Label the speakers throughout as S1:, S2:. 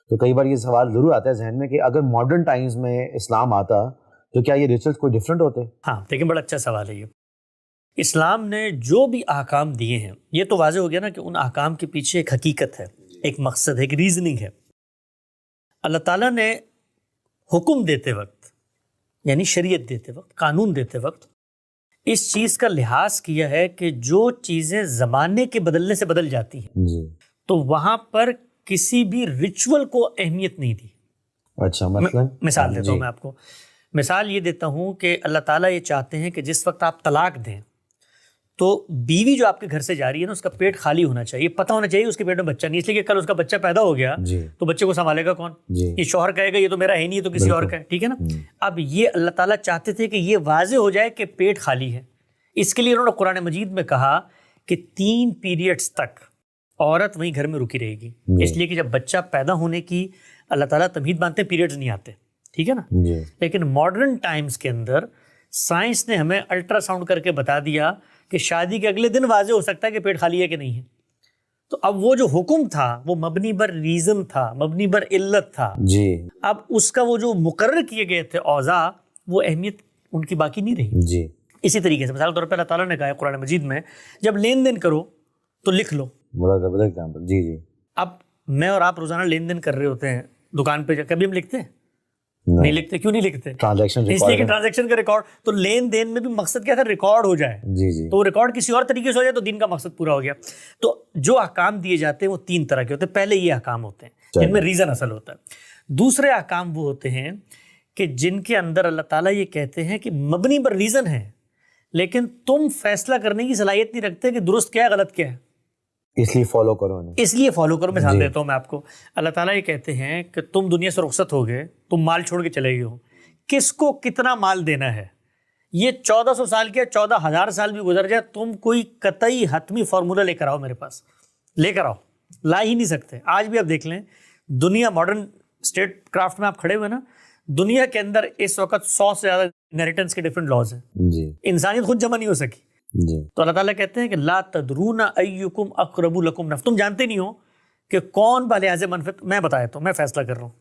S1: تو کئی بار یہ سوال ضرور آتا ہے ذہن میں کہ اگر ماڈرن ٹائمز میں اسلام آتا تو کیا یہ ریچولز کوئی ڈفرینٹ ہوتے؟
S2: ہاں لیکن بڑا اچھا سوال ہے یہ. اسلام نے جو بھی احکام دیے ہیں یہ تو واضح ہو گیا نا کہ ان احکام کے پیچھے ایک حقیقت ہے، ایک مقصد ہے، ایک ریزننگ ہے. اللہ تعالیٰ نے حکم دیتے وقت یعنی شریعت دیتے وقت، قانون دیتے وقت اس چیز کا لحاظ کیا ہے کہ جو چیزیں زمانے کے بدلنے سے بدل جاتی ہیں تو وہاں پر کسی بھی ریچول کو اہمیت نہیں دی.
S1: اچھا
S2: مثال دیتا ہوں میں آپ کو. مثال یہ دیتا ہوں کہ اللہ تعالیٰ یہ چاہتے ہیں کہ جس وقت آپ طلاق دیں تو بیوی جو آپ کے گھر سے جا رہی ہے نا اس کا پیٹ خالی ہونا چاہیے، پتہ ہونا چاہیے اس کے پیٹ میں بچہ نہیں، اس لیے کہ کل اس کا بچہ پیدا ہو گیا تو بچے کو سنبھالے گا کون؟ یہ شوہر کہے گا یہ تو میرا ہے نہیں، یہ تو کسی اور کا ہے، ٹھیک ہے نا. اب یہ اللہ تعالیٰ چاہتے تھے کہ یہ واضح ہو جائے کہ پیٹ خالی ہے، اس کے لیے انہوں نے قرآن مجید میں کہا کہ 3 پیریڈز تک عورت وہیں گھر میں رکی رہے گی. اس لیے کہ جب بچہ پیدا ہونے کی اللہ تعالیٰ تمہید مانتے ہیں، پیریڈز نہیں آتے، ٹھیک ہے نا. لیکن ماڈرن ٹائمز کے اندر سائنس نے ہمیں الٹرا ساؤنڈ کر کے بتا دیا کہ شادی کے اگلے دن واضح ہو سکتا ہے کہ پیٹ خالی ہے کہ نہیں ہے. تو اب وہ جو حکم تھا وہ مبنی بر ریزن تھا، مبنی بر علت تھا. اب اس کا وہ جو مقرر کیے گئے تھے اوضاع، وہ اہمیت ان کی باقی نہیں رہی. اسی طریقے سے مثال کے طور پہ اللہ تعالیٰ نے کہا ہے قرآن مجید میں جب لین دین کرو تو لکھ لو.
S1: بڑا زبردست ایگزامپل.
S2: اب میں اور آپ روزانہ لین دین کر رہے ہوتے ہیں دکان پہ، کبھی ہم لکھتے ہیں؟ نہیں لکھتے. کیوں نہیں لکھتے؟ اس لیے کہ ٹرانزیکشن کا ریکارڈ، تو لین دین میں بھی مقصد کیا تھا؟ ریکارڈ ہو جائے. تو وہ ریکارڈ کسی اور طریقے سے ہو جائے تو دین کا مقصد پورا ہو گیا. تو جو احکام دیے جاتے ہیں وہ 3 طرح کے ہوتے ہیں. پہلے یہ احکام ہوتے ہیں جن میں ریزن اصل ہوتا ہے. دوسرے احکام وہ ہوتے ہیں کہ جن کے اندر اللہ تعالیٰ یہ کہتے ہیں کہ مبنی پر ریزن ہے لیکن تم فیصلہ کرنے کی صلاحیت نہیں رکھتے کہ درست کیا ہے غلط کیا ہے، اس لیے فالو کرو. مثال دیتا ہوں میں آپ کو. اللہ تعالیٰ یہ کہتے ہیں کہ تم دنیا سے رخصت ہو گئے، تم مال چھوڑ کے چلے گئے ہو، کس کو کتنا مال دینا ہے یہ 1400 سال کیا 14,000 سال بھی گزر جائے، تم کوئی قطعی حتمی فارمولہ لے کر آؤ، میرے پاس لے کر آؤ. لا ہی نہیں سکتے. آج بھی آپ دیکھ لیں دنیا ماڈرن اسٹیٹ کرافٹ میں آپ کھڑے ہوئے نا، دنیا کے اندر اس وقت 100 سے زیادہ انہیریٹنس کے ڈفرنٹ لاز ہیں. انسانیت خود جمع نہیں ہو سکی. تو اللہ تعالیٰ کہتے ہیں کہ لا تدرون ایکم اقرب لکم نفع، تم جانتے نہیں ہو کہ کون بلحاظ منفعت. میں بتا دیتا ہوں، میں فیصلہ کر رہا ہوں.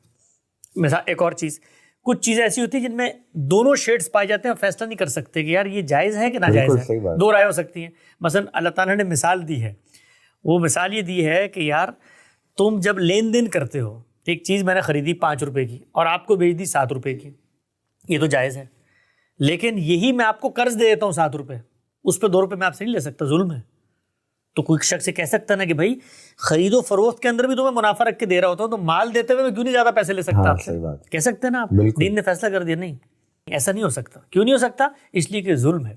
S2: مثال ایک اور چیز، کچھ چیزیں ایسی ہوتی ہیں جن میں دونوں شیڈز پائے جاتے ہیں اور فیصلہ نہیں کر سکتے کہ یار یہ جائز ہے کہ ناجائز ہے، 2 رائے ہو سکتی ہیں. مثلا اللہ تعالیٰ نے مثال دی ہے، وہ مثال یہ دی ہے کہ یار تم جب لین دین کرتے ہو، ایک چیز میں نے خریدی 5 روپے کی اور آپ کو بیچ دی 7 روپے کی، یہ تو جائز ہے. لیکن یہی میں آپ کو قرض دے دیتا ہوں 7 روپے، اس پہ 2 روپے میں آپ سے نہیں لے سکتا، ظلم ہے. تو کوئی شخص کہہ سکتا ہے نا کہ بھائی خرید و فروخت کے اندر بھی تو میں منافع رکھ کے دے رہا ہوتا ہوں، تو مال دیتے ہوئے میں کیوں نہیں زیادہ پیسے لے سکتا آپ سے؟ کہہ سکتے ہیں نا آپ. دین نے فیصلہ کر دیا نہیں، ایسا نہیں ہو سکتا. کیوں نہیں ہو سکتا؟ اس لیے کہ ظلم ہے.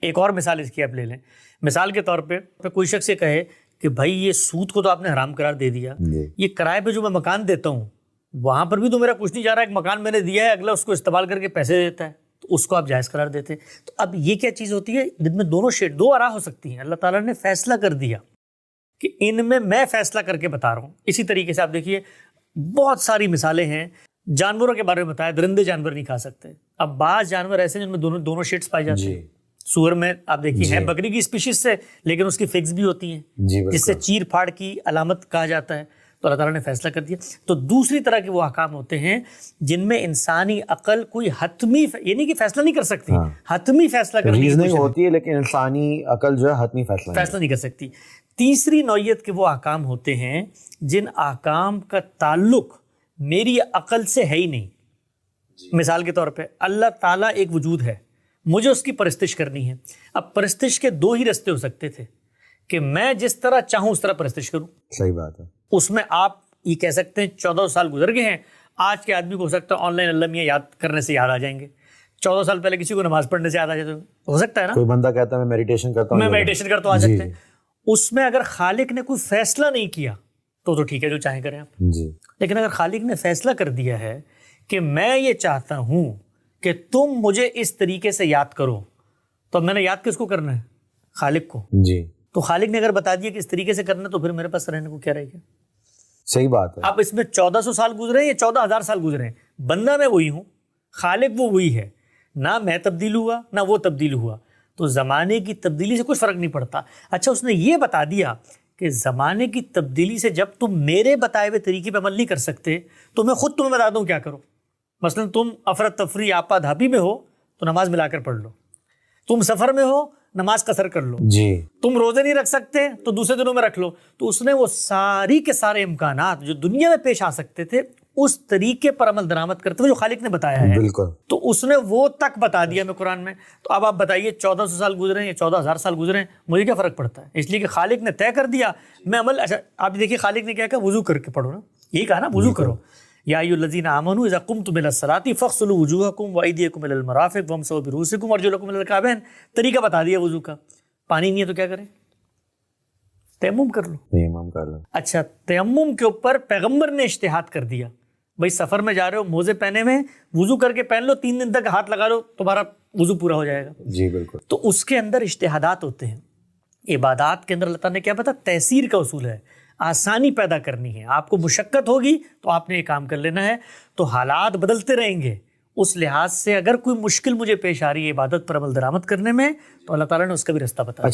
S2: ایک اور مثال اس کی آپ لے لیں. مثال کے طور پہ کوئی شخص یہ کہے کہ بھائی یہ سود کو تو آپ نے حرام قرار دے دیا، یہ کرائے پہ جو میں مکان دیتا ہوں وہاں پر بھی تو میرا کچھ نہیں جا رہا. ایک مکان میں نے دیا ہے، اگلا اس کو استعمال کر کے پیسے دیتا ہے، تو اس کو آپ جائز قرار دیتے ہیں. تو اب یہ کیا چیز ہوتی ہے جن میں دونوں شیڈ 2 آراء ہو سکتی ہیں. اللہ تعالیٰ نے فیصلہ کر دیا کہ ان میں فیصلہ کر کے بتا رہا ہوں. اسی طریقے سے آپ دیکھیے بہت ساری مثالیں ہیں. جانوروں کے بارے میں بتایا، درندے جانور نہیں کھا سکتے. اب بعض جانور ایسے ہیں جن میں دونوں شیڈز پائے جاتے ہیں. سور میں آپ دیکھیے ہے بکری کی اسپیشیز سے، لیکن اس کی فکس بھی ہوتی ہیں جس سے چیر پھاڑ کی علامت کہا جاتا ہے. تو اللہ تعالیٰ نے فیصلہ کر دیا. تو دوسری طرح کے وہ احکام ہوتے ہیں جن میں انسانی عقل کوئی حتمی یعنی کہ فیصلہ نہیں کر سکتی، حتمی فیصلہ کرنے کی ہوتی ہے لیکن انسانی عقل جو ہے حتمی فیصلہ نہیں کر سکتی. تیسری نوعیت کے وہ احکام ہوتے ہیں جن احکام کا تعلق میری عقل سے ہے ہی نہیں. مثال کے طور پہ اللہ تعالیٰ ایک وجود ہے، مجھے اس کی پرستش کرنی ہے. اب پرستش کے 2 ہی راستے ہو سکتے تھے کہ میں جس طرح چاہوں اس طرح پرستش کروں. صحیح بات ہے. اس میں آپ یہ کہہ سکتے ہیں 14 سال گزر گئے ہیں، آج کے آدمی کو ہو سکتا ہے آن لائن اللہ میاں یاد کرنے سے یاد آ جائیں گے. 14 سال پہلے کسی کو نماز پڑھنے سے یاد آ جائے تو ہو سکتا ہے نا. کوئی بندہ کہتا ہے میں میڈیٹیشن کرتا ہوں، آ سکتے ہیں. اس میں اگر خالق نے کوئی فیصلہ نہیں کیا تو ٹھیک ہے جو چاہیں کریں آپ. لیکن اگر خالق نے فیصلہ کر دیا ہے کہ میں یہ چاہتا ہوں کہ تم مجھے اس طریقے سے یاد کرو، تو میں نے یاد کس کو کرنا ہے؟ خالق کو. تو خالق نے اگر بتا دیا کہ اس طریقے سے کرنا تو پھر میرے پاس رہنے کو کیا رہے گا؟ صحیح بات ہے. اب اس میں 1400 سال گزرے ہیں یا 14,000 سال گزرے ہیں، بندہ میں وہی ہوں، خالق وہ وہی ہے. نہ میں تبدیل ہوا نہ وہ تبدیل ہوا، تو زمانے کی تبدیلی سے کچھ فرق نہیں پڑتا. اچھا اس نے یہ بتا دیا کہ زمانے کی تبدیلی سے جب تم میرے بتائے ہوئے طریقے پہ عمل نہیں کر سکتے تو میں خود تمہیں بتا دوں کیا کرو. مثلا تم افراتفری آپا دھاپی میں ہو تو نماز ملا کر پڑھ لو, تم سفر میں ہو نماز قصر کر لو, تم روزے نہیں رکھ سکتے تو دوسرے دنوں میں رکھ لو. تو اس نے وہ ساری کے سارے امکانات جو دنیا میں پیش آ سکتے تھے اس طریقے پر عمل درآمد کرتے ہوئے جو خالق نے بتایا ہے, بالکل, تو اس نے وہ تک بتا دیا میں قرآن میں. تو اب آپ بتائیے 1400 سال گزرے ہیں یا 14,000 سال گزرے ہیں, مجھے کیا فرق پڑتا ہے؟ اس لیے کہ خالق نے طے کر دیا میں عمل. اچھا آپ دیکھیے خالق نے کیا کہا, وضو کر کے پڑھو نا, یہی کہا نا وضو کرو. یا ایھا الذین آمنوا اذا قمتم الی الصلاۃ فاغسلوا وجوہکم وایدیکم الی المرافق وامسحوا برؤوسکم وارجلکم الی الکعبین. طریقہ بتا دیا وضو کا. پانی نہیں ہے تو کیا کریں؟ تیمم کر لو. تیمم کر لو. اچھا تیمم کے اوپر پیغمبر نے اجتہاد کر دیا, بھائی سفر میں جا رہے ہو موزے پہنے میں, وضو کر کے پہن لو, 3 دن تک ہاتھ لگا لو, تمہارا وضو پورا ہو جائے گا. جی بالکل. تو اس کے اندر اجتہادات ہوتے ہیں. عبادات کے اندر اللہ تعالیٰ نے کیا پتا تیسیر کا اصول ہے, آسانی پیدا کرنی ہے. آپ کو مشقت ہوگی تو آپ نے یہ کام کر لینا ہے. تو حالات بدلتے رہیں گے, اس لحاظ سے اگر کوئی مشکل مجھے پیش آ رہی ہے عبادت پر عمل درآمد کرنے میں تو اللہ تعالیٰ نے اس کا بھی راستہ بتایا.